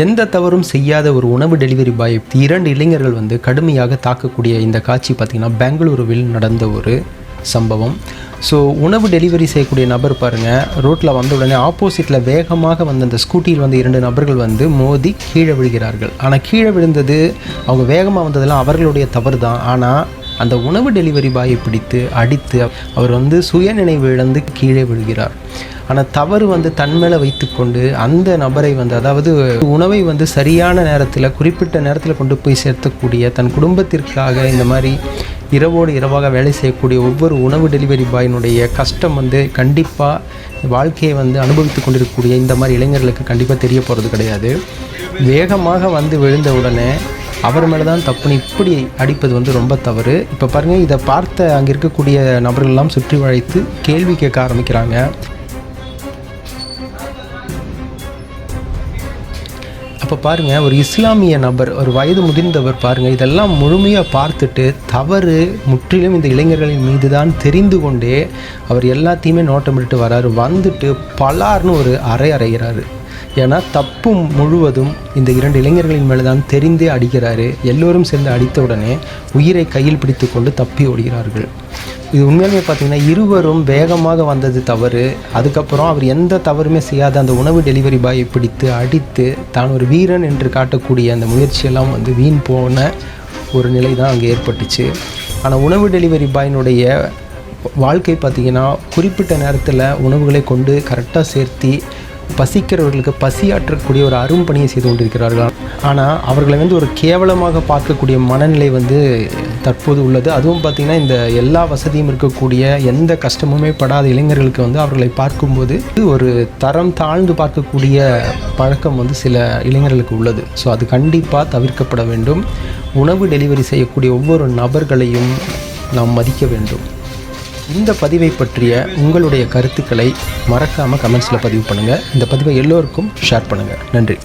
எந்த தவறும் செய்யாத ஒரு உணவு டெலிவரி பாய் 2 இளைஞர்கள் வந்து கடுமையாக தாக்கக்கூடிய இந்த காட்சி பார்த்திங்கன்னா பெங்களூருவில் நடந்த ஒரு சம்பவம். ஸோ உணவு டெலிவரி செய்யக்கூடிய நபர் பாருங்கள், ரோட்டில் வந்த உடனே ஆப்போசிட்டில் வேகமாக வந்த அந்த ஸ்கூட்டியில் வந்து 2 நபர்கள் வந்து மோதி கீழே விழுகிறார்கள். ஆனால் கீழே விழுந்தது அவங்க வேகமாக வந்ததெல்லாம் அவர்களுடைய தவறு தான். ஆனால் அந்த உணவு டெலிவரி பாயை பிடித்து அடித்து அவர் வந்து சுயநினைவு இழந்து கீழே விழுகிறார். ஆனால் தவறு வந்து தன் மேலே வைத்து கொண்டு அந்த நபரை வந்து, அதாவது உணவை வந்து சரியான நேரத்தில் குறிப்பிட்ட நேரத்தில் கொண்டு போய் சேர்த்தக்கூடிய தன் குடும்பத்திற்காக இந்த மாதிரி இரவோடு இரவாக வேலை செய்யக்கூடிய ஒவ்வொரு உணவு டெலிவரி பாயினுடைய கஷ்டம் வந்து கண்டிப்பாக வாழ்க்கையை வந்து அனுபவித்து கொண்டிருக்கக்கூடிய இந்த மாதிரி இளைஞர்களுக்கு கண்டிப்பாக தெரிய போகிறது கிடையாது. வேகமாக வந்து விழுந்த உடனே அவர் மேலே தான் தப்புன்னு இப்படி அடிப்பது வந்து ரொம்ப தவறு. இப்போ பாருங்கள், இதை பார்த்த அங்கே இருக்கக்கூடிய நபர்கள்லாம் சுற்றி வளைத்து கேள்வி கேட்க ஆரம்பிக்கிறாங்க. அப்போ பாருங்கள், ஒரு இஸ்லாமிய நபர், ஒரு வயது முதிர்ந்தவர் பாருங்கள், இதெல்லாம் முழுமையாக பார்த்துட்டு தவறு முற்றிலும் இந்த இளைஞர்களின் மீது தான் தெரிந்து கொண்டே அவர் எல்லாத்தையுமே நோட்டமிட்டு வராரு. வந்துட்டு பலார்னு ஒரு அறைகிறாரு. ஏன்னா தப்பு முழுவதும் இந்த 2 இளைஞர்களின் மேலே தான் தெரிந்தே அடிக்கிறாரு. எல்லோரும் சேர்ந்து அடித்த உடனே உயிரை கையில் பிடித்து கொண்டு தப்பி ஓடுகிறார்கள். இது உண்மையாலுமே பார்த்திங்கன்னா இருவரும் வேகமாக வந்தது தவறு. அதுக்கப்புறம் அவர் எந்த தவறுமே செய்யாத அந்த உணவு டெலிவரி பாயை பிடித்து அடித்து தான் ஒரு வீரன் என்று காட்டக்கூடிய அந்த முயற்சியெல்லாம் வந்து வீண் போன ஒரு நிலை தான் அங்கே ஏற்பட்டுச்சு. ஆனால் உணவு டெலிவரி பாயினுடைய வாழ்க்கை பார்த்திங்கன்னா குறிப்பிட்ட நேரத்தில் உணவுகளை கொண்டு கரெக்டாக சேர்த்தி பசிக்கிறவர்களுக்கு பசியாற்றக்கூடிய ஒரு அரும்பணியை செய்து கொண்டிருக்கிறார்கள். ஆனால் அவர்களை வந்து ஒரு கேவலமாக பார்க்கக்கூடிய மனநிலை வந்து தற்போது உள்ளது. அதுவும் பார்த்திங்கன்னா இந்த எல்லா வசதியும் இருக்கக்கூடிய எந்த கஷ்டமுமே படாத இளைஞர்களுக்கு வந்து அவர்களை பார்க்கும்போது ஒரு தரம் தாழ்ந்து பார்க்கக்கூடிய பழக்கம் வந்து சில இளைஞர்களுக்கு உள்ளது. ஸோ அது கண்டிப்பாக தவிர்க்கப்பட வேண்டும். உணவு டெலிவரி செய்யக்கூடிய ஒவ்வொரு நபர்களையும் நாம் மதிக்க வேண்டும். இந்த பதிவை பற்றிய உங்களுடைய கருத்துக்களை மறக்காமல் கமெண்ட்ஸில் பதிவு பண்ணுங்கள். இந்த பதிவை எல்லோருக்கும் ஷேர் பண்ணுங்கள். நன்றி.